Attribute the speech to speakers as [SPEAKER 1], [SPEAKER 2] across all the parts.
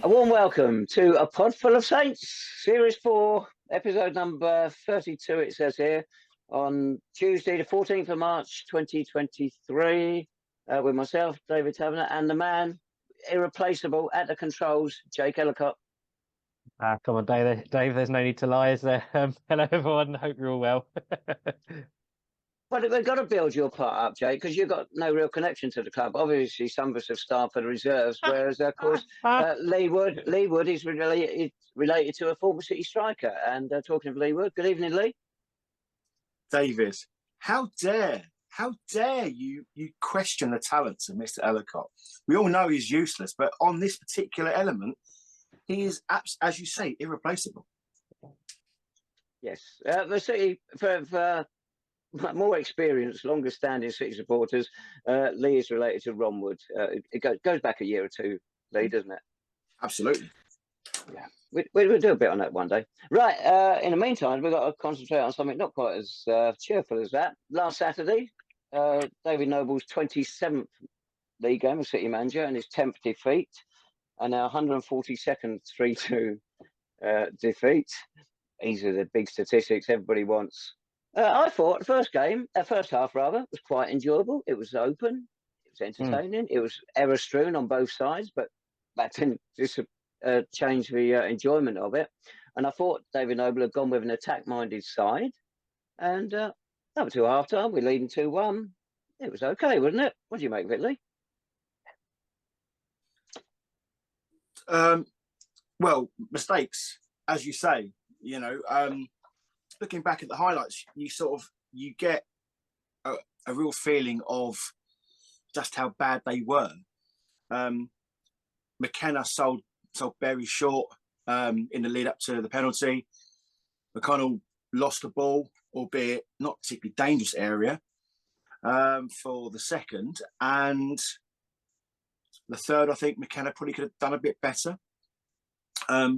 [SPEAKER 1] A warm welcome to a Podful of Saints, Series 4, episode number 32, it says here, on Tuesday, the 14th of March, 2023, with myself, David Tavener, and the man, irreplaceable, at the controls, Jake Ellacott.
[SPEAKER 2] Come on, Dave, there's no need to lie, is there? Hello, everyone. Hope you're all well.
[SPEAKER 1] Well, we've got to build your part up, Jake, because you've got no real connection to the club. Obviously, some of us have started for the reserves, whereas, of course, Lee Wood is related to a former City striker. And talking of Lee Wood, good evening, Lee.
[SPEAKER 3] David, how dare you question the talents of Mr. Ellacott? We all know he's useless, but on this particular element, he is, as you say, irreplaceable. Yes,
[SPEAKER 1] the City, for more experienced, longer-standing City supporters, Lee is related to Ron Wood. It goes back a year or two, Lee, doesn't it?
[SPEAKER 3] Absolutely.
[SPEAKER 1] Yeah, we'll do a bit on that one day. Right, in the meantime, we've got to concentrate on something not quite as cheerful as that. Last Saturday, David Noble's 27th league game as City manager and his 10th defeat, and our 142nd 3-2 defeat. These are the big statistics everybody wants. I thought the first half rather, was quite enjoyable. It was open, it was entertaining, it was error strewn on both sides, but that didn't change the enjoyment of it. And I thought David Noble had gone with an attack-minded side, and up to half time, we're leading 2-1. It was okay, wasn't it? What do you make of it, Lee?
[SPEAKER 3] Well, mistakes, as you say, you know. Looking back at the highlights, you get a real feeling of just how bad they were. McKenna sold very short in the lead up to the penalty. McConnell lost the ball, albeit not particularly dangerous area, for the second. And the third, I think McKenna probably could have done a bit better. But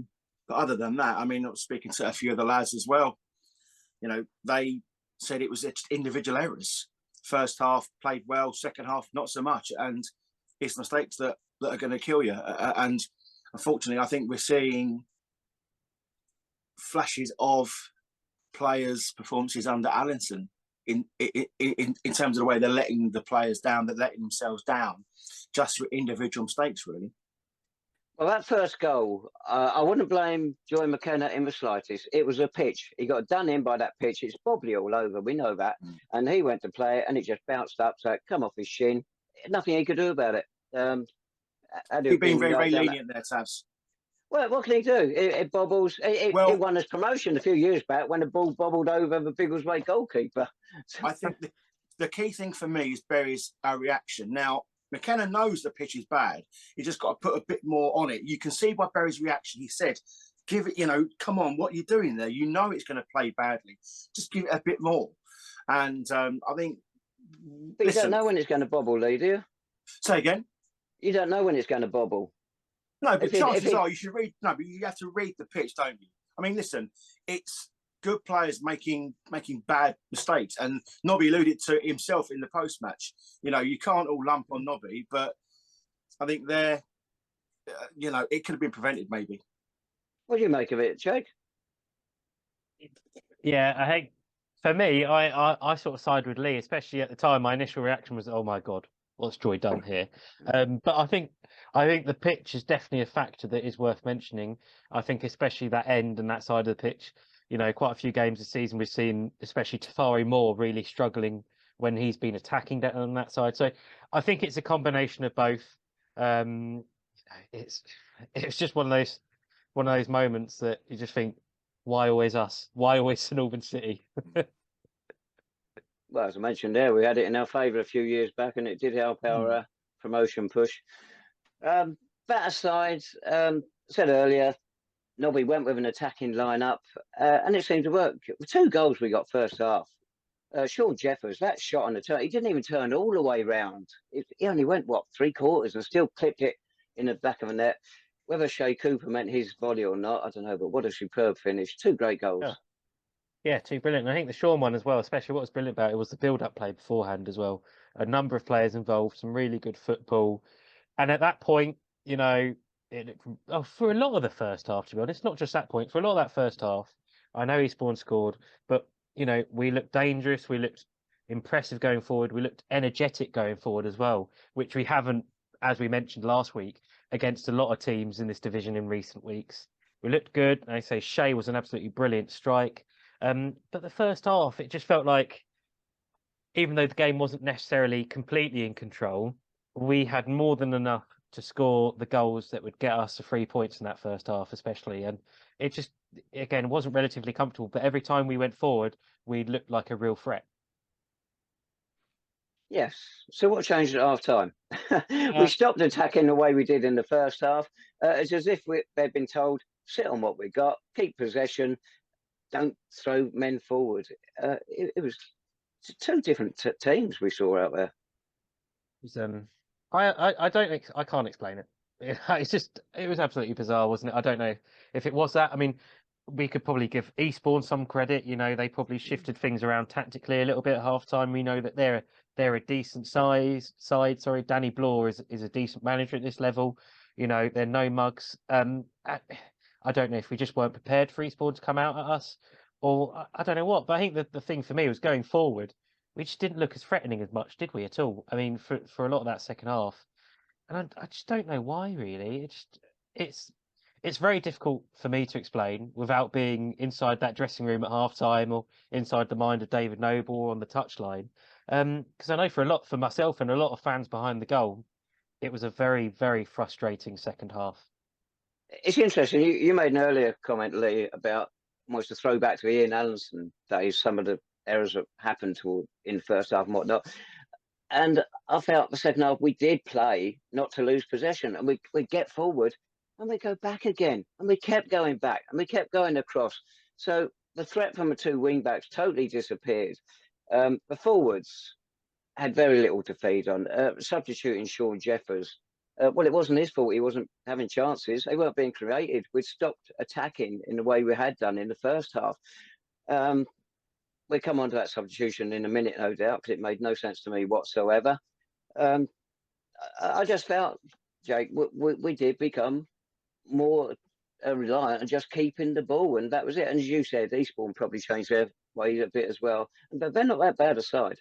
[SPEAKER 3] other than that, I mean, I was speaking to a few of the lads as well. You know, they said it was just individual errors. First half played well, second half not so much, and it's mistakes that are going to kill you. And unfortunately, I think we're seeing flashes of players' performances under Allinson in terms of the way they're letting the players down, they're letting themselves down, just for individual mistakes, really.
[SPEAKER 1] Well, that first goal, I wouldn't blame Joy McKenna in the slightest. It was a pitch. He got done in by that pitch. It's probably all over. We know that. And he went to play it, and it just bounced up, so it come off his shin. Nothing he could do about it.
[SPEAKER 3] He's been very, very lenient there, Tavs.
[SPEAKER 1] Well, what can he do? It bobbles. It won us promotion a few years back when the ball bobbled over the Biggleswade goalkeeper.
[SPEAKER 3] I think the key thing for me is Berry's reaction. Now, McKenna knows the pitch is bad. He just got to put a bit more on it. You can see by Berry's reaction. He said, give it, come on, what are you doing there? You know it's going to play badly. Just give it a bit more. And I think...
[SPEAKER 1] But you don't know when it's going to bobble, Lee, do you?
[SPEAKER 3] Say again?
[SPEAKER 1] You don't know when it's going to bobble.
[SPEAKER 3] No, but chances are you should read... No, but you have to read the pitch, don't you? I mean, listen, it's good players making bad mistakes, and Nobby alluded to himself in the post-match. You know, you can't all lump on Nobby, but I think it could have been prevented maybe.
[SPEAKER 1] What do you make of it, Jake?
[SPEAKER 2] Yeah, I think for me, I sort of side with Lee, especially at the time. My initial reaction was, "Oh my God, what's Joy done here?" But I think the pitch is definitely a factor that is worth mentioning. I think especially that end and that side of the pitch. You know, quite a few games this season we've seen, especially Tafari Moore really struggling when he's been attacking down on that side. So I think it's a combination of both. It's just one of those moments that you just think, why always us? Why always St Albans City?
[SPEAKER 1] Well, as I mentioned there, we had it in our favour a few years back, and it did help our promotion push. That aside, said earlier, Nobby went with an attacking lineup, and it seemed to work. The 2 goals we got first half. Shaun Jeffers, that shot on the turn, he didn't even turn all the way round. He only went, 3/4 and still clipped it in the back of the net. Whether Shay Cooper meant his volley or not, I don't know, but what a superb finish. 2 great goals.
[SPEAKER 2] Yeah, 2 brilliant. And I think the Shaun one as well, especially what was brilliant about it was the build-up play beforehand as well. A number of players involved, some really good football. And at that point, for a lot of the first half, to be honest, not just that point, for a lot of that first half, I know Eastbourne scored, but we looked dangerous, we looked impressive going forward, we looked energetic going forward as well, which we haven't, as we mentioned last week, against a lot of teams in this division in recent weeks. We looked good. I say Chay was an absolutely brilliant strike. But the first half, it just felt like, even though the game wasn't necessarily completely in control, we had more than enough to score the goals that would get us the 3 points in that first half, especially. And it just, again, wasn't relatively comfortable. But every time we went forward, we looked like a real threat.
[SPEAKER 1] Yes. So what changed at half time? We stopped attacking the way we did in the first half. It's as if they'd been told, sit on what we got, keep possession, don't throw men forward. It was two different teams we saw out there.
[SPEAKER 2] I can't explain it. It was absolutely bizarre, wasn't it? I don't know if it was that. I mean, we could probably give Eastbourne some credit. They probably shifted things around tactically a little bit at half time. We know that they're a decent side. Sorry, Danny Bloor is a decent manager at this level. They're no mugs. I don't know if we just weren't prepared for Eastbourne to come out at us, or I don't know what. But I think that the thing for me was going forward, we just didn't look as threatening as much, did we, at all? I mean, for a lot of that second half, and I just don't know why. Really, it's very difficult for me to explain without being inside that dressing room at half time or inside the mind of David Noble or on the touchline. Because I know for myself and a lot of fans behind the goal, it was a very, very frustrating second half.
[SPEAKER 1] It's interesting. You made an earlier comment, Lee, about almost a throwback to Ian Allenson days, some of the errors that happened in the first half and whatnot. And I felt the second half we did play not to lose possession, and we get forward and we go back again, and we kept going back and we kept going across. So the threat from the two wing backs totally disappeared. The forwards had very little to feed on. Substituting Shaun Jeffers, well, it wasn't his fault. He wasn't having chances. They weren't being created. We'd stopped attacking in the way we had done in the first half. We come on to that substitution in a minute, no doubt, because it made no sense to me whatsoever. I just felt, Jake, we did become more reliant on just keeping the ball, and that was it. And as you said, Eastbourne probably changed their ways a bit as well, but they're not that bad a side.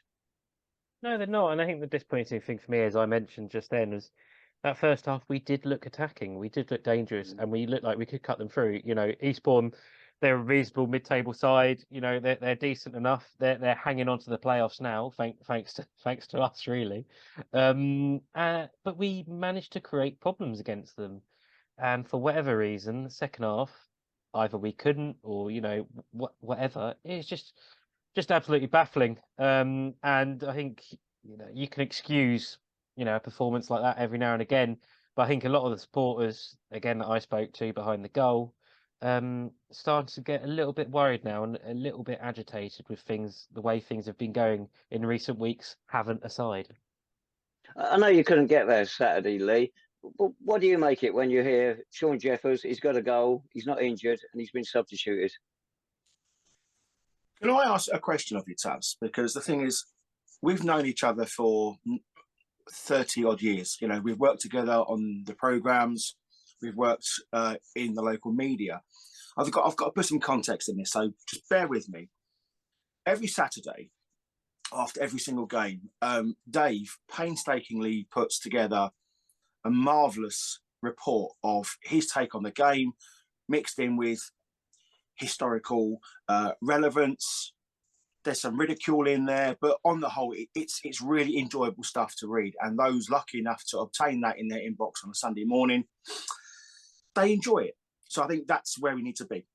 [SPEAKER 2] No, they're not. And I think the disappointing thing for me, as I mentioned just then, was that first half we did look attacking, we did look dangerous, and we looked like we could cut them through. Eastbourne, they're a reasonable mid-table side. They're decent enough. They're hanging on to the playoffs now, thanks to us, really. But we managed to create problems against them, and for whatever reason, the second half, either we couldn't, or whatever. It's just absolutely baffling. And I think you can excuse a performance like that every now and again, but I think a lot of the supporters, again, that I spoke to behind the goal, starting to get a little bit worried now and a little bit agitated with the way things have been going in recent weeks, Havant aside.
[SPEAKER 1] I know you couldn't get there Saturday, Lee, but what do you make it when you hear Shaun Jeffers, he's got a goal, he's not injured, and he's been substituted?
[SPEAKER 3] Can I ask a question of you, Tabs? Because the thing is, we've known each other for 30 odd years. We've worked together on the programs, we've worked in the local media. I've got to put some context in this, so just bear with me. Every Saturday, after every single game, Dave painstakingly puts together a marvellous report of his take on the game, mixed in with historical relevance. There's some ridicule in there, but on the whole, it's really enjoyable stuff to read. And those lucky enough to obtain that in their inbox on a Sunday morning, they enjoy it. So I think that's where we need to be.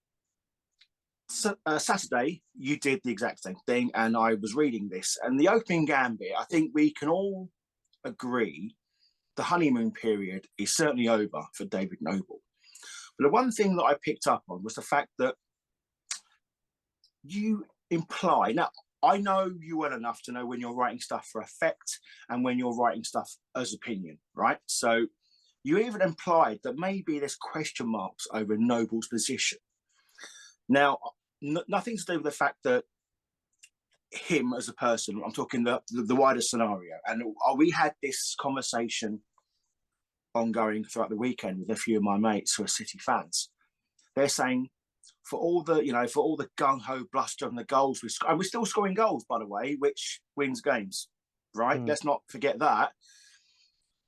[SPEAKER 3] So, Saturday, you did the exact same thing, and I was reading this. And the opening gambit, I think we can all agree the honeymoon period is certainly over for David Noble. But the one thing that I picked up on was the fact that you imply, now I know you well enough to know when you're writing stuff for effect and when you're writing stuff as opinion, right? So you even implied that maybe there's question marks over Noble's position. Now, nothing to do with the fact that him as a person, I'm talking the wider scenario. And we had this conversation ongoing throughout the weekend with a few of my mates who are City fans. They're saying for all the gung ho bluster and the goals and we're still scoring goals, by the way, which wins games, right? Let's not forget that.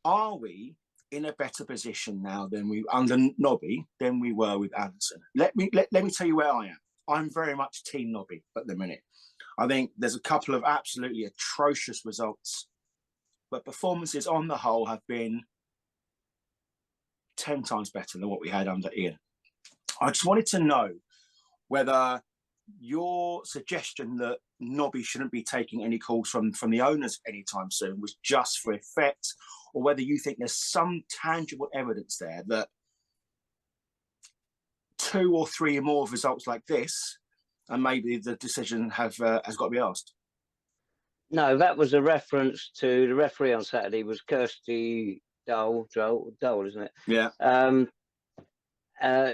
[SPEAKER 3] Are we in a better position now than we under Nobby than we were with Anderson? Let me tell you where I am. I'm very much team Nobby at the minute. I think there's a couple of absolutely atrocious results, but performances on the whole have been 10 times better than what we had under Ian. I just wanted to know whether your suggestion that Nobby shouldn't be taking any calls from the owners anytime soon was just for effect, or whether you think there's some tangible evidence there that 2 or 3 more results like this, and maybe the decision has got to be asked.
[SPEAKER 1] No, that was a reference to the referee on Saturday was Kirsty Dole, isn't it?
[SPEAKER 3] Yeah.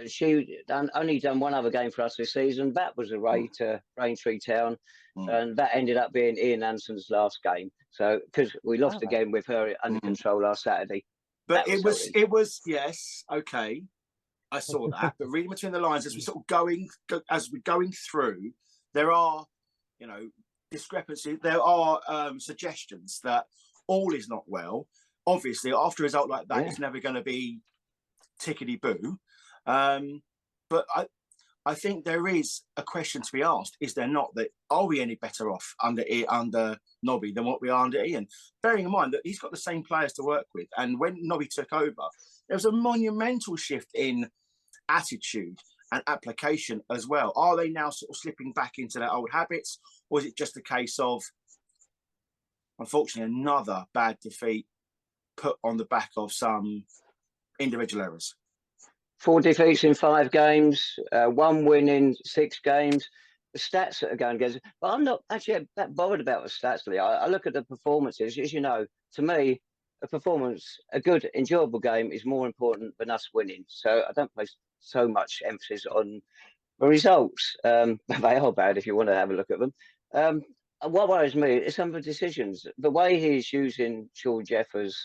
[SPEAKER 1] She only done one other game for us this season. That was away to Braintree Town, and that ended up being Ian Anson's last game. So because we lost again with her under control last Saturday.
[SPEAKER 3] But it was yes, okay. I saw that, but reading between the lines as we're going through, there are, discrepancies. There are suggestions that all is not well. Obviously, after a result like that, it's never going to be tickety-boo. But I think there is a question to be asked. Is there not? That are we any better off under Nobby than what we are under Ian? Bearing in mind that he's got the same players to work with, and when Nobby took over, there was a monumental shift in attitude and application as well. Are they now sort of slipping back into their old habits, or is it just a case of, unfortunately, another bad defeat put on the back of some individual errors?
[SPEAKER 1] 4 defeats in 5 games, 1 win in 6 games. The stats that are going against, but I'm not actually that bothered about the stats, Lee. I look at the performances. As you know, to me, a good, enjoyable game is more important than us winning. So I don't place so much emphasis on the results. They are bad if you want to have a look at them. What worries me is some of the decisions. The way he's using Shaun Jeffers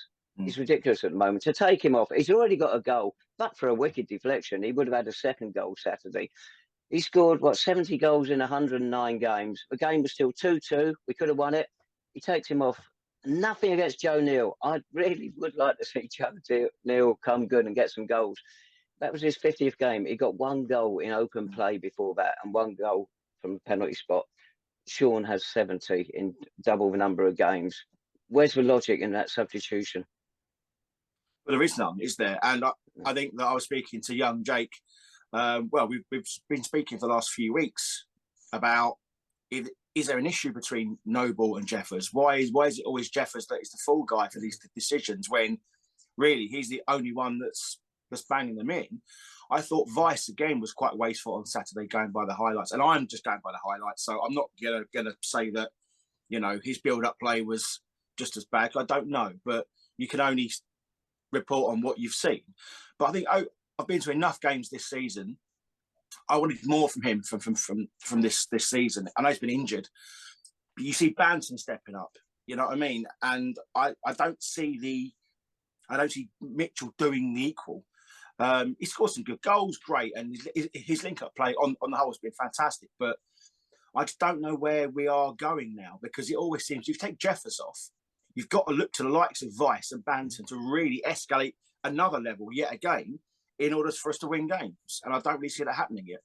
[SPEAKER 1] is ridiculous at the moment. To take him off, he's already got a goal. But for a wicked deflection, he would have had a second goal Saturday. He scored, 70 goals in 109 games. The game was still 2-2. We could have won it. He takes him off. Nothing against Joe Neal. I really would like to see Joe Neal come good and get some goals. That was his 50th game. He got 1 goal in open play before that and 1 goal from the penalty spot. Shaun has 70 in double the number of games. Where's the logic in that substitution?
[SPEAKER 3] Well, there is none, is there? And I think that I was speaking to young Jake. We've been speaking for the last few weeks about is there an issue between Noble and Jeffers? Why is it always Jeffers that is the fall guy for these decisions when really he's the only one that's banging them in? I thought Vice again was quite wasteful on Saturday, going by the highlights, and I'm just going by the highlights. So I'm not gonna say that his build-up play was just as bad. I don't know, but you can only report on what you've seen. But I think I've been to enough games this season. I wanted more from him from this season. I know he's been injured, but you see Banton stepping up. You know what I mean? And I don't see Mitchell doing the equal. He scored some good goals, great, and his link-up play on the whole has been fantastic. But I just don't know where we are going now, because it always seems you take Jeffers off, you've got to look to the likes of Vice and Banton to really escalate another level yet again in order for us to win games. And I don't really see that happening yet.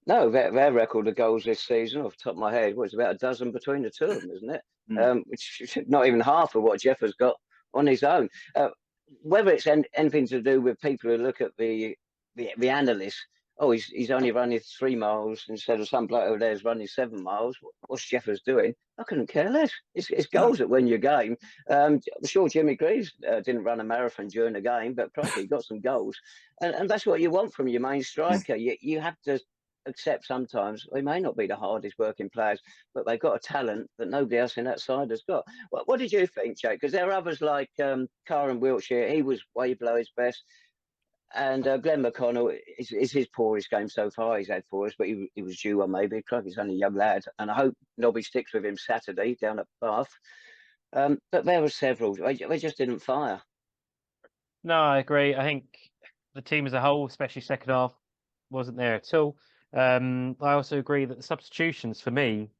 [SPEAKER 1] No, their record of goals this season, off the top of my head, was about a dozen between the two of them, isn't it? Which is not even half of what Jeffers got on his own. Whether it's anything to do with people who look at the analysts, he's only running 3 miles instead of some bloke over there is running 7 miles. What's Jeffers doing? I couldn't care less. It's goals that win your game. I'm sure Jimmy Greaves didn't run a marathon during the game, but probably he got some goals. And that's what you want from your main striker. You have to accept sometimes they may not be the hardest working players, but they've got a talent that nobody else in that side has got. What did you think, Chay? Because there are others like Carr in Wiltshire. He was way below his best. And Glenn McConnell is his poorest game so far he's had for us, but he was due one maybe. He's only a young lad. And I hope Nobby sticks with him Saturday down at Bath. But there were several. They just didn't fire.
[SPEAKER 2] No, I agree. I think the team as a whole, especially second half, wasn't there at all. I also agree that the substitutions for me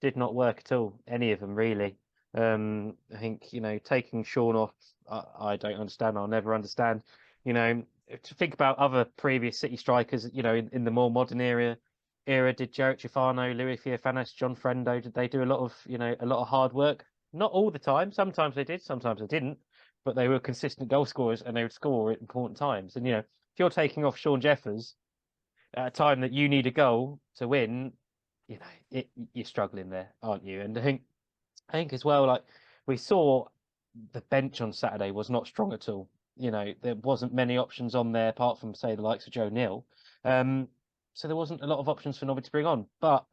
[SPEAKER 2] did not work at all. Any of them really. I think taking Shaun off, I don't understand. I'll never understand. To think about other previous City strikers, in the more modern era, did Jarrett Giuffano, Louis Fiofanis, John Frendo, did they do a lot of hard work? Not all the time. Sometimes they did, sometimes they didn't, but they were consistent goal scorers and they would score at important times. And if you're taking off Shaun Jeffers at a time that you need a goal to win, you're struggling there, aren't you? And I think as well, like we saw, the bench on Saturday was not strong at all. There wasn't many options on there apart from say the likes of Joe Neal. So there wasn't a lot of options for Nobby to bring on. But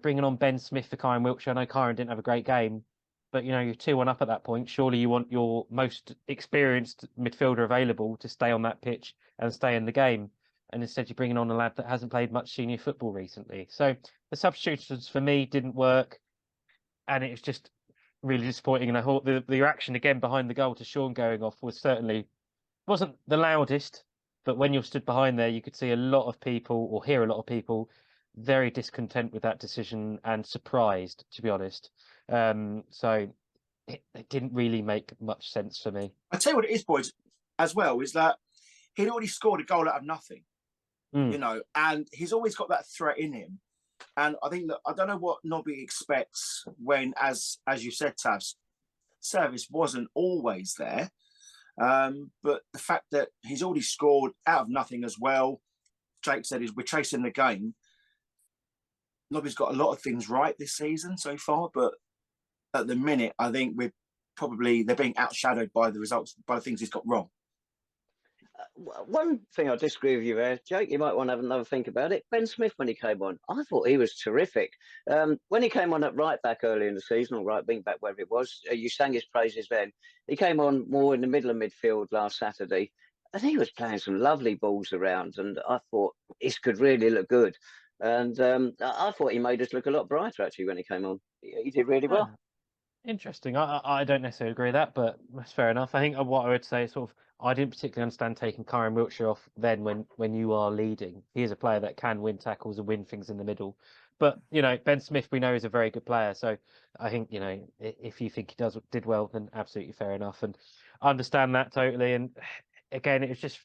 [SPEAKER 2] bringing on Ben Smith for Kyron Wiltshire, I know Kyron didn't have a great game, but you're 2-1 up at that point. Surely you want your most experienced midfielder available to stay on that pitch and stay in the game. And instead, you're bringing on a lad that hasn't played much senior football recently. So the substitutions for me didn't work, and it was just really disappointing. And I thought the reaction again behind the goal to Shaun going off wasn't the loudest, but when you're stood behind there, you could see a lot of people, or hear a lot of people, very discontent with that decision and surprised, to be honest. So it didn't really make much sense for me.
[SPEAKER 3] I tell you what it is, boys, as well, is that he'd already scored a goal out of nothing, and he's always got that threat in him. And I think that I don't know what Nobby expects when, as you said, Tavs, service wasn't always there. But the fact that he's already scored out of nothing as well, Jake said, we're chasing the game. Nobby's got a lot of things right this season so far, but at the minute, I think they're being outshadowed by the results, by the things he's got wrong.
[SPEAKER 1] One thing I disagree with you there, Jake, you might want to have another think about it. Ben Smith, when he came on, I thought he was terrific. When he came on at right back early in the season, or right wing back, wherever it was, you sang his praises then. He came on more in the middle of midfield last Saturday, and he was playing some lovely balls around, and I thought this could really look good. And I thought he made us look a lot brighter, actually, when he came on. He did really well.
[SPEAKER 2] Interesting. I don't necessarily agree with that, but that's fair enough. I think what I would say is I didn't particularly understand taking Kyron Wiltshire off then when you are leading. He is a player that can win tackles and win things in the middle. But, Ben Smith, we know, is a very good player. So I think, if you think he did well, then absolutely fair enough. And I understand that totally. And again, it was just,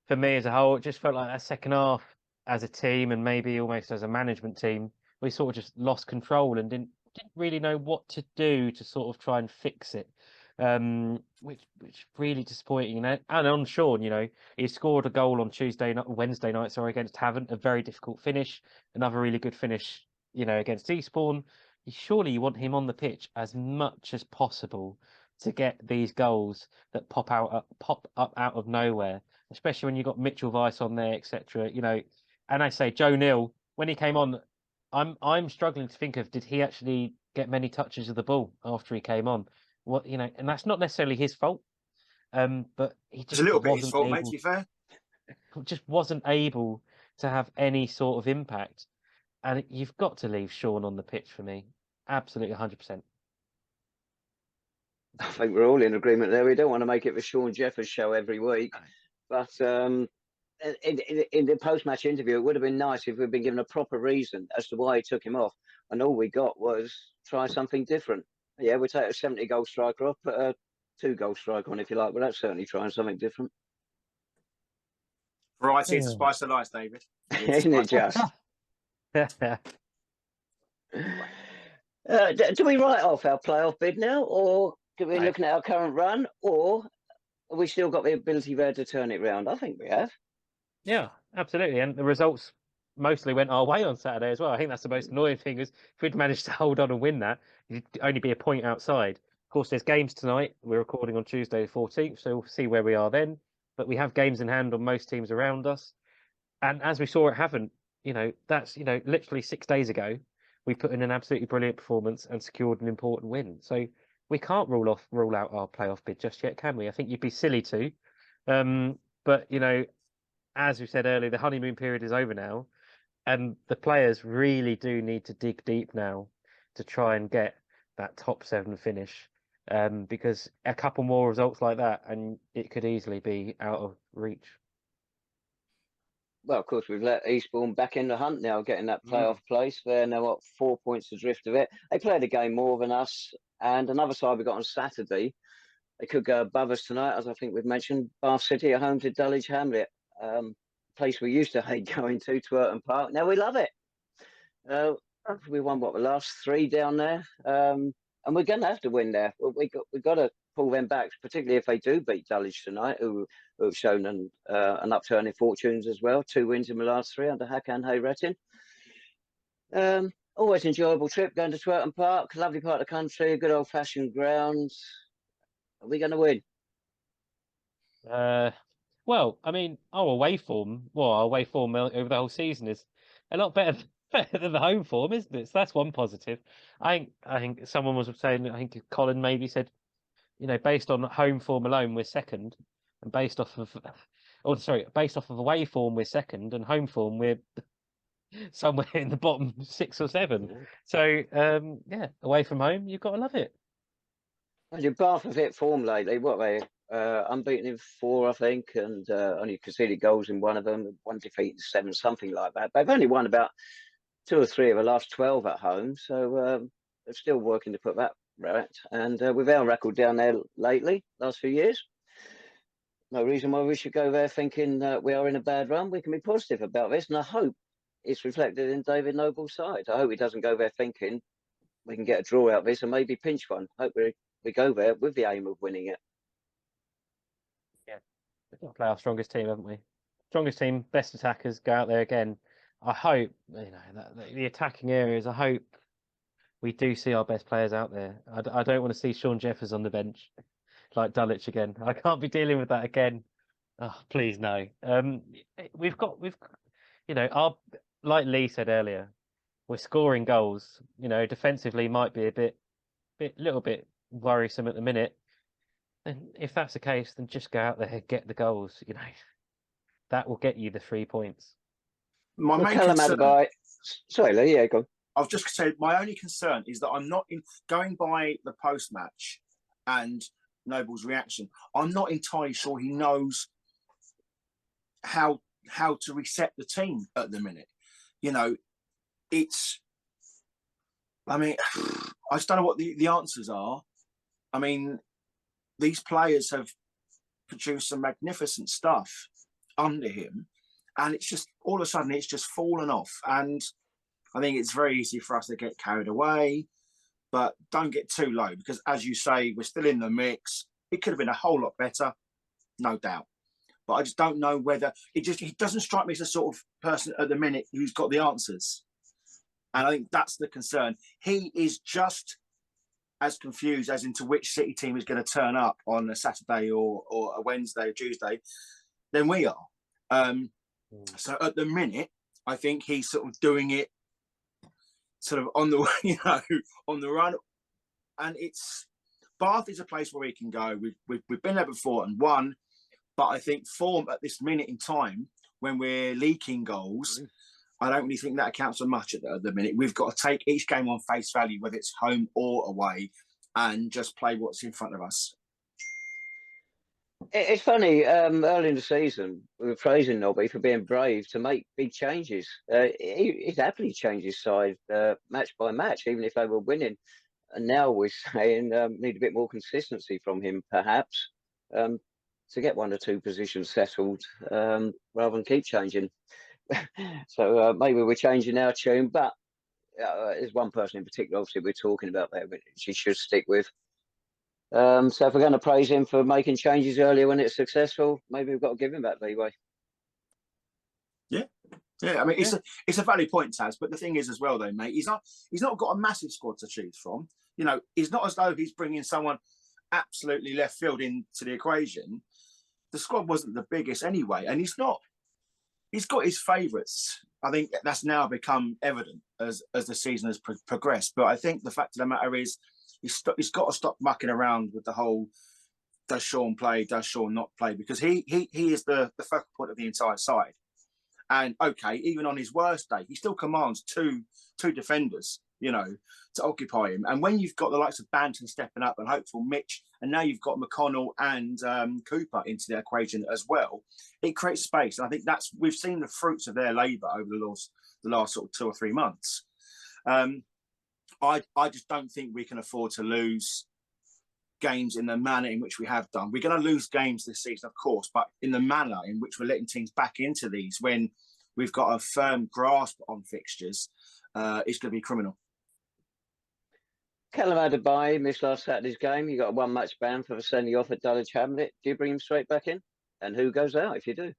[SPEAKER 2] for me as a whole, it just felt like that second half as a team and maybe almost as a management team, we sort of just lost control and didn't really know what to do to sort of try and fix it, which really disappointing. And on Shaun, he scored a goal on Wednesday night, against Tavener, a very difficult finish, another really good finish, against Eastbourne. Surely you want him on the pitch as much as possible to get these goals that pop up out of nowhere, especially when you've got Mitchell Weiss on there, etc. And I say Joe Neal, when he came on, I'm struggling to think of, did he actually get many touches of the ball after he came on? And that's not necessarily his fault. But he just
[SPEAKER 3] It's a little bit his fault, mate, to be fair.
[SPEAKER 2] Just wasn't able to have any sort of impact. And you've got to leave Shaun on the pitch for me. Absolutely 100%.
[SPEAKER 1] I think we're all in agreement there. We don't want to make it the Shaun Jeffers show every week. But in the post-match interview, it would have been nice if we'd been given a proper reason as to why he took him off. And all we got was try something different. Yeah, we'll take a 70-goal striker off, put a 2-goal striker on, if you like. But that's certainly trying something different.
[SPEAKER 3] Variety is the spice of life, David.
[SPEAKER 1] Isn't it just? Do we write off our playoff bid now, or do we looking at our current run, or have we still got the ability there to turn it round? I think we have.
[SPEAKER 2] Yeah, absolutely. And the results mostly went our way on Saturday as well. I think that's the most annoying thing, is if we'd managed to hold on and win that, it'd only be a point outside. Of course, there's games tonight. We're recording on Tuesday the 14th, so we'll see where we are then. But we have games in hand on most teams around us. And as we saw at Havant, that's, literally 6 days ago, we put in an absolutely brilliant performance and secured an important win. So we can't rule out our playoff bid just yet, can we? I think you'd be silly to. But, as we said earlier, the honeymoon period is over now, and the players really do need to dig deep now to try and get that top 7 finish. because a couple more results like that, and it could easily be out of reach.
[SPEAKER 1] Well, of course, we've let Eastbourne back in the hunt now, getting that playoff place. They're now, what, 4 points adrift of it. They played a game more than us. And another side we got on Saturday, they could go above us tonight, as I think we've mentioned. Bath City are home to Dulwich Hamlet, place we used to hate going to Twerton Park. Now we love it. We won, what, the last 3 down there. And we're going to have to win there. We've got to pull them back, particularly if they do beat Dulwich tonight, who have shown an upturn in fortunes as well. 2 wins in the last 3 under Hakan Hayrettin. Always enjoyable trip going to Twerton Park. Lovely part of the country, a good old-fashioned ground. Are we going to win?
[SPEAKER 2] Well, I mean, our away form over the whole season is a lot better than the home form, isn't it? So that's one positive. I think someone was saying, I think Colin maybe said, based on home form alone, we're second, and based off of away form, we're second, and home form, we're somewhere in the bottom 6 or 7. So, away from home, you've got to love it.
[SPEAKER 1] Well, your Bath have hit form lately. What are they? Unbeaten in 4, I think, and only conceded goals in 1 of them, 1 defeat in 7, something like that. They've only won about 2 or 3 of the last 12 at home, so they're still working to put that right. And with our record down there lately, last few years, no reason why we should go there thinking that we are in a bad run. We can be positive about this, and I hope it's reflected in David Noble's side. I hope he doesn't go there thinking we can get a draw out of this and maybe pinch one. I hope we go there with the aim of winning it.
[SPEAKER 2] Yeah, we've got to play our strongest team, haven't we? Strongest team, best attackers, go out there again. I hope, the attacking areas, I hope we do see our best players out there. I don't want to see Shaun Jeffers on the bench like Dulwich again. I can't be dealing with that again. Oh, please no. We've like Lee said earlier, we're scoring goals. Defensively might be a little bit worrisome at the minute. And if that's the case, then just go out there and get the goals. That will get you the 3 points.
[SPEAKER 3] My main concern,
[SPEAKER 1] sorry, Lee, yeah, go on.
[SPEAKER 3] I've just said my only concern is that I'm not going by the post match and Noble's reaction. I'm not entirely sure he knows how to reset the team at the minute. I just don't know what the answers are. I mean, these players have produced some magnificent stuff under him, and it's just all of a sudden it's just fallen off. And I think it's very easy for us to get carried away, but don't get too low because, as you say, we're still in the mix. It could have been a whole lot better, no doubt. But I just don't know whether he doesn't strike me as a sort of person at the minute who's got the answers. And I think that's the concern. He is just as confused as into which City team is going to turn up on a Saturday or a Wednesday or Tuesday than we are. So at the minute, I think he's sort of doing it sort of on the on the run. And Bath is a place where we can go. We've been there before and won, but I think form at this minute in time when we're leaking goals, I don't really think that accounts for much at the minute. We've got to take each game on face value, whether it's home or away, and just play what's in front of us.
[SPEAKER 1] It's funny, early in the season, we were praising Nobby for being brave to make big changes. He's happily changed his side match by match, even if they were winning. And now we're saying need a bit more consistency from him, perhaps, to get 1 or 2 positions settled rather than keep changing. So maybe we're changing our tune, but there's one person in particular, obviously, we're talking about there, which he should stick with. So if we're going to praise him for making changes earlier when it's successful, maybe we've got to give him that leeway.
[SPEAKER 3] Yeah. I mean, it's a valid point, Taz. But the thing is, as well, though, mate, he's not got a massive squad to choose from. It's not as though he's bringing someone absolutely left field into the equation. The squad wasn't the biggest anyway, and he's got his favourites. I think that's now become evident as the season has progressed. But I think the fact of the matter is, he's got to stop mucking around with the whole does Shaun play, does Shaun not play, because he is the focal point of the entire side. And okay, even on his worst day, he still commands two defenders, you know, to occupy him. And when you've got the likes of Banton stepping up and hopeful Mitch, and now you've got McConnell and Cooper into the equation as well, it creates space. And I think we've seen the fruits of their labour over the last sort of 2 or 3 months. I just don't think we can afford to lose games in the manner in which we have done. We're going to lose games this season, of course, but in the manner in which we're letting teams back into these when we've got a firm grasp on fixtures, it's going to be criminal.
[SPEAKER 1] Callum Adebayo missed last Saturday's game. You got a 1 match ban for sending off at Dulwich Hamlet. Do you bring him straight back in? And who goes out if you do?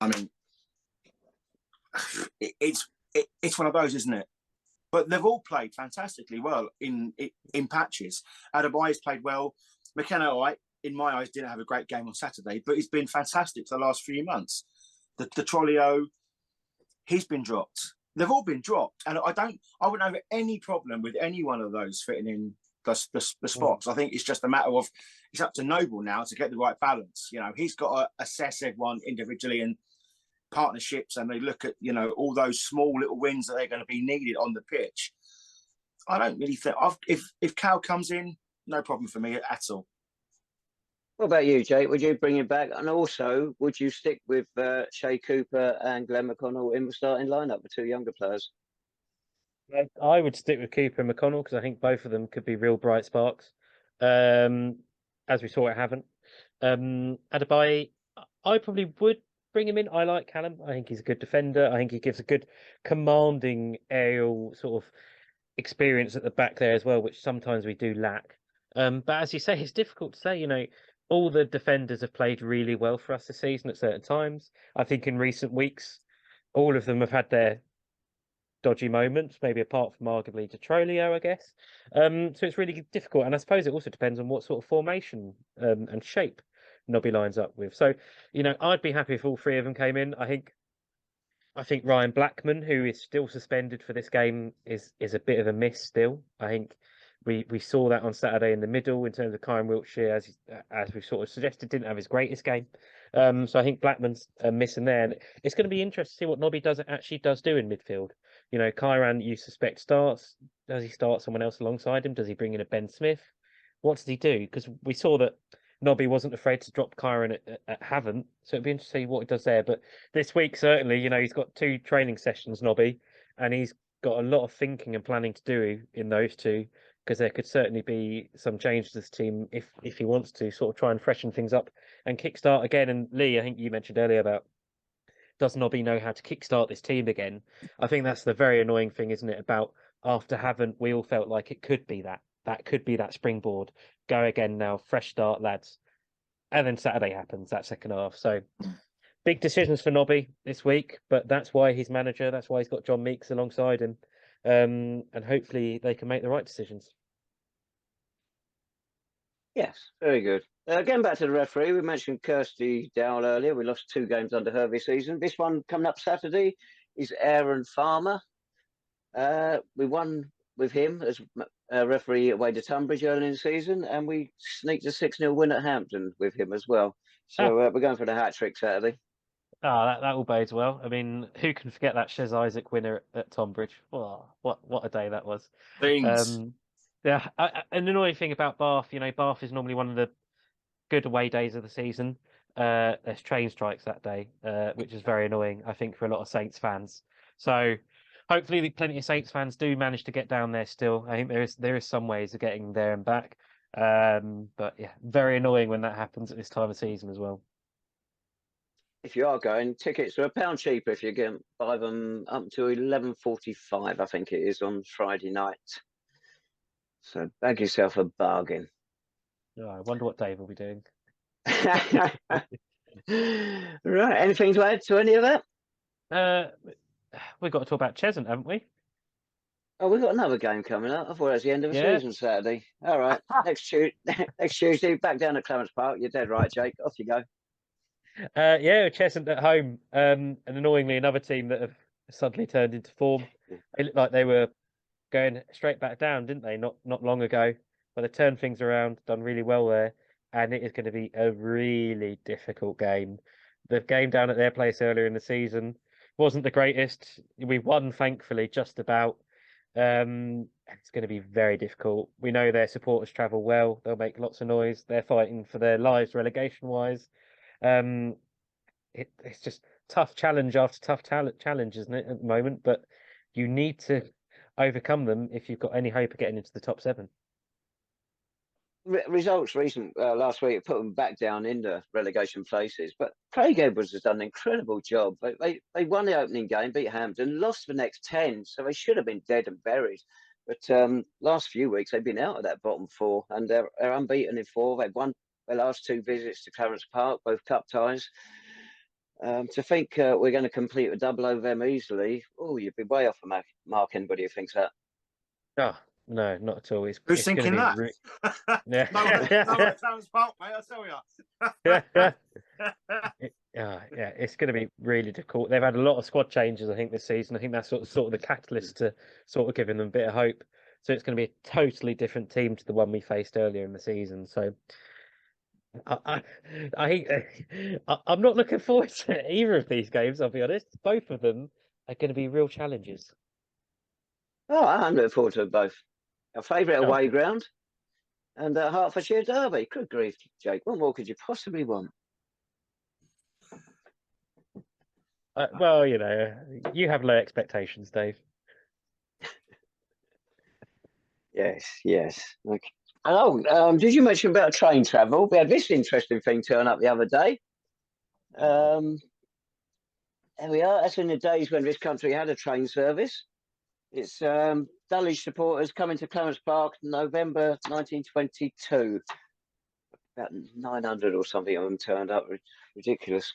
[SPEAKER 3] I mean, it's one of those, isn't it? But they've all played fantastically well in patches. Adebayo's played well. McKenna, in my eyes, didn't have a great game on Saturday, but he's been fantastic for the last few months. The Trollio, he's been dropped. They've all been dropped, and I wouldn't have any problem with any one of those fitting in the spots. I think it's just a matter of it's up to Noble now to get the right balance. You know, he's got to assess everyone individually and partnerships, and they look at, you know, all those small little wins that they're going to be needed on the pitch. I don't really think if Cal comes in, no problem for me at all.
[SPEAKER 1] What about you, Jake? Would you bring him back? And also, would you stick with Chay Cooper and Glenn McConnell in the starting lineup, the 2 younger players?
[SPEAKER 2] I would stick with Cooper and McConnell because I think both of them could be real bright sparks. As we saw at Havant. Adebayo, I probably would bring him in. I like Callum. I think he's a good defender. I think he gives a good commanding aerial sort of experience at the back there as well, which sometimes we do lack. But as you say, it's difficult to say. You know, all the defenders have played really well for us this season at certain times. I think in recent weeks, all of them have had their dodgy moments, maybe apart from arguably Detrolio, I guess. So it's really difficult. And I suppose it also depends on what sort of formation and shape Nobby lines up with. So, you know, I'd be happy if all 3 of them came in. I think Ryan Blackman, who is still suspended for this game, is a bit of a miss still. I think we saw that on Saturday in the middle in terms of Kyle Wiltshire, as we sort of suggested, didn't have his greatest game. So I think Blackman's missing there. And it's going to be interesting to see what Nobby actually does do in midfield. You know, Kyran, you suspect starts. Does he start someone else alongside him? Does he bring in a Ben Smith? What does he do? Because we saw that Nobby wasn't afraid to drop Kyran at Havant, so it'd be interesting to see what he does there. But this week, certainly, you know, he's got 2 training sessions, Nobby, and he's got a lot of thinking and planning to do in those 2, because there could certainly be some change to this team if he wants to sort of try and freshen things up and kickstart again. And Lee, I think you mentioned earlier about does Nobby know how to kickstart this team again? I think that's the very annoying thing, isn't it? About after Havant, we all felt like it could be that could be that springboard. Go again now, fresh start, lads. And then Saturday happens, that second half. So big decisions for Nobby this week, but that's why he's manager. That's why he's got John Meeks alongside him. And hopefully they can make the right decisions.
[SPEAKER 1] Yes, very good. Getting back to the referee, we mentioned Kirsty Dowell earlier. We lost 2 games under her this season. This one coming up Saturday is Aaron Farmer. We won with him as referee away to Tunbridge early in the season, and we sneaked a 6-0 win at Hampton with him as well. So we're going for the hat-trick Saturday.
[SPEAKER 2] Oh, that all bodes well. I mean, who can forget that Shez Isaac winner at Tonbridge? Oh, what a day that was. Yeah, an annoying thing about Bath, you know, Bath is normally one of the good away days of the season. There's train strikes that day, which is very annoying, I think, for a lot of Saints fans. So hopefully plenty of Saints fans do manage to get down there still. I think there is some ways of getting there and back. But yeah, very annoying when that happens at this time of season as well.
[SPEAKER 1] If you are going, tickets are £1 cheaper if you can buy them up to 11:45, I think it is, on Friday night. So bag yourself a bargain.
[SPEAKER 2] Oh, I wonder what Dave will be doing.
[SPEAKER 1] Right, anything to add to any of that?
[SPEAKER 2] We've got to talk about Cheshunt, haven't we?
[SPEAKER 1] Oh, we've got another game coming up. I thought it was the end of the season Saturday. All right, next Tuesday, back down at Clarence Park. You're dead right, Jake. Off you go.
[SPEAKER 2] Yeah, Cheshunt at home. And annoyingly, another team that have suddenly turned into form. They looked like they were going straight back down, didn't they? Not long ago. But they turned things around, done really well there. and it is going to be a really difficult game. The game down at their place earlier in the season wasn't the greatest. We won, thankfully, just about. It's going to be very difficult. We know their supporters travel well. They'll make lots of noise. They're fighting for their lives relegation-wise. It's just tough challenge after tough challenge, isn't it, at the moment? But you need to overcome them if you've got any hope of getting into the top 7.
[SPEAKER 1] Results recent last week put them back down into relegation places, but Craig Edwards has done an incredible job. They won the opening game, beat Hampden, lost the next 10, so they should have been dead and buried. But last few weeks they've been out of that bottom 4, and they're unbeaten in 4. They've won their last 2 visits to Clarence Park, both cup ties. To think we're going to complete a double over them easily, you'd be way off the mark. Anybody who thinks that?
[SPEAKER 2] Oh, no, not at all.
[SPEAKER 3] Who's
[SPEAKER 2] it's
[SPEAKER 3] thinking that?
[SPEAKER 2] Yeah.
[SPEAKER 3] No one at Clarence Park, mate, I tell you.
[SPEAKER 2] Yeah, it's going to be really difficult. They've had a lot of squad changes, I think, this season. I think that's sort of the catalyst to sort of giving them a bit of hope. So it's going to be a totally different team to the one we faced earlier in the season. So I'm not looking forward to either of these games, I'll be honest. Both of them are going to be real challenges.
[SPEAKER 1] Oh, I'm looking forward to them both. Our favourite away ground and Hertfordshire derby. Good grief, Jake. What more could you possibly want?
[SPEAKER 2] Well, you have low expectations, Dave.
[SPEAKER 1] Yes. Okay. Oh, did you mention about train travel? We had this interesting thing turn up the other day. There we are. That's in the days when this country had a train service. It's Dulwich supporters coming to Clarence Park, November 1922. About 900 or something of them turned up. Ridiculous.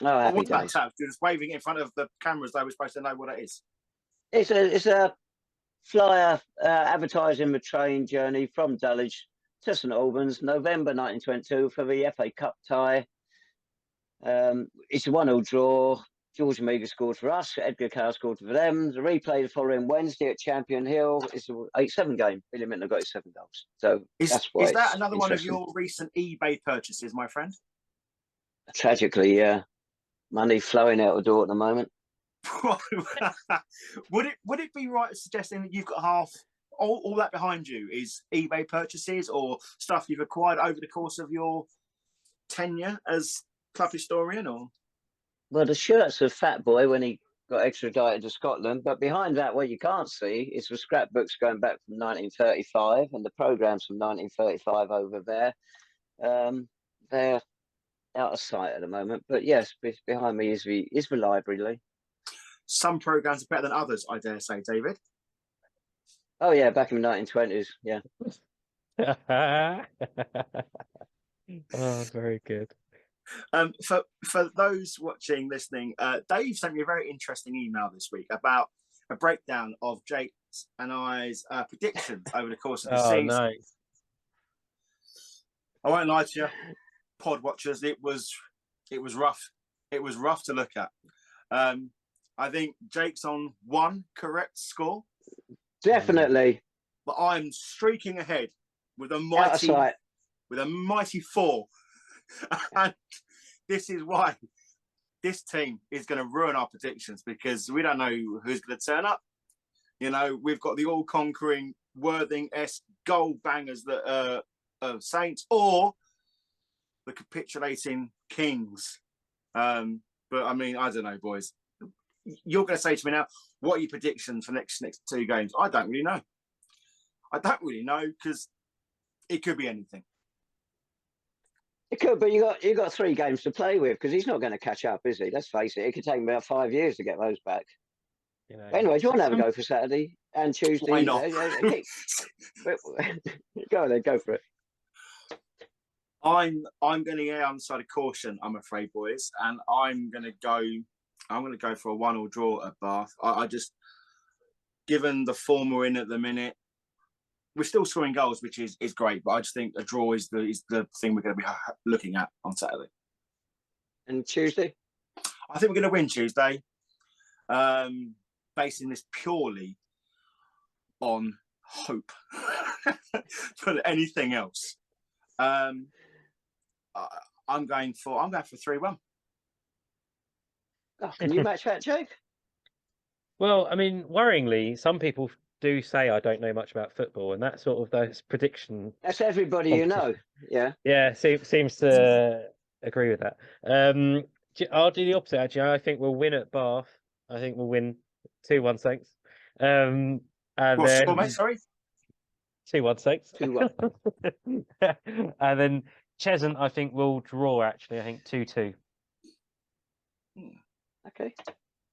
[SPEAKER 1] Oh, happy
[SPEAKER 3] What's that
[SPEAKER 1] days.
[SPEAKER 3] tap? You're just waving it in front of the cameras, though. We're supposed to know what it is.
[SPEAKER 1] It's a flyer advertising the train journey from Dulwich to St Albans, November 1922 for the FA Cup tie. It's a 1-1 draw. George Amiga scored for us. Edgar Carr scored for them. The replay the following Wednesday at Champion Hill. It's an 8-7 game. Billy Minton got his 7 goals. So that's why.
[SPEAKER 3] Is that another one of your recent eBay purchases, my friend?
[SPEAKER 1] Tragically, yeah. Money flowing out the door at the moment.
[SPEAKER 3] Would it be right suggesting that you've got half all that behind you is eBay purchases or stuff you've acquired over the course of your tenure as club historian? Or
[SPEAKER 1] well, the shirt's of Fat Boy when he got extradited to Scotland, but behind that, what you can't see is the scrapbooks going back from 1935 and the programmes from 1935 over there. They're out of sight at the moment, but yes, behind me is the library, Lee.
[SPEAKER 2] Some programmes are better than others, I dare say, David.
[SPEAKER 1] Oh yeah, back in the 1920s, yeah.
[SPEAKER 2] Oh, very good.
[SPEAKER 3] For those watching, listening, Dave sent me a very interesting email this week about a breakdown of Jake's and I's predictions over the course of the season.
[SPEAKER 2] Nice.
[SPEAKER 3] I won't lie to you, pod watchers, it was rough. It was rough to look at. I think Jake's on 1 correct score.
[SPEAKER 1] Definitely.
[SPEAKER 3] But I'm streaking ahead with a mighty 4. And this is why this team is going to ruin our predictions, because we don't know who's going to turn up. You know, we've got the all-conquering Worthing-esque goal bangers that are Saints, or the capitulating Kings. But I mean, I don't know, boys. You're going to say to me now, what are your predictions for next 2 games? I don't really know. I don't really know, because it could be anything.
[SPEAKER 1] It could, but you got 3 games to play with, because he's not going to catch up, is he? Let's face it. It could take him about 5 years to get those back. You know, anyway, do you want to have a go for Saturday and Tuesday?
[SPEAKER 3] Why not?
[SPEAKER 1] Go on then, go for it.
[SPEAKER 3] I'm going to err on the side of caution, I'm afraid, boys, and I'm going to go for a 1-1 draw at Bath. I just, given the form we're in at the minute, we're still scoring goals, which is great, but I just think a draw is the thing we're going to be looking at on Saturday.
[SPEAKER 1] And Tuesday?
[SPEAKER 3] I think we're going to win Tuesday, basing this purely on hope for anything else. I'm going for 3-1.
[SPEAKER 1] Oh, can you match that, Jake?
[SPEAKER 2] Well, I mean, worryingly, some people do say I don't know much about football, and that sort of those prediction.
[SPEAKER 1] That's everybody you know. Yeah.
[SPEAKER 2] Yeah, seems to agree with that. I'll do the opposite. Actually, I think we'll win at Bath. I think we'll win 2-1 Saints. And
[SPEAKER 3] What
[SPEAKER 2] then
[SPEAKER 3] score, mate? Sorry.
[SPEAKER 2] 2-1 Saints.
[SPEAKER 1] 2-1.
[SPEAKER 2] And then Cheshunt, I think, will draw. Actually, I think 2-2.
[SPEAKER 1] Okay.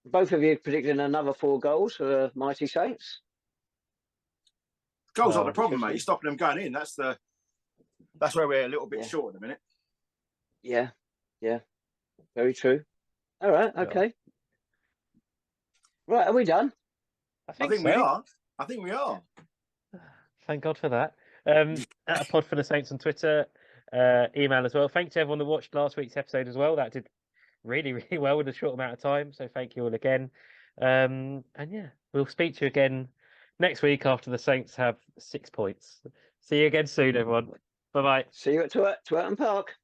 [SPEAKER 1] Both of you predicting another 4 goals for the mighty Saints.
[SPEAKER 3] Goals aren't
[SPEAKER 2] Oh,
[SPEAKER 3] the problem, mate. You're stopping them going in. That's where we're a little bit short at the minute.
[SPEAKER 1] Yeah. Yeah. Very true. All right. Okay. Right. Are we done?
[SPEAKER 2] I think so.
[SPEAKER 3] we are. I think we are.
[SPEAKER 2] Thank God for that. At a Pod for the Saints on Twitter, email as well. Thanks to everyone that watched last week's episode as well. That did really, really well in a short amount of time. So thank you all again. And yeah, we'll speak to you again next week after the Saints have 6 points. See you again soon, everyone. Bye-bye.
[SPEAKER 1] See you at Twerton Park.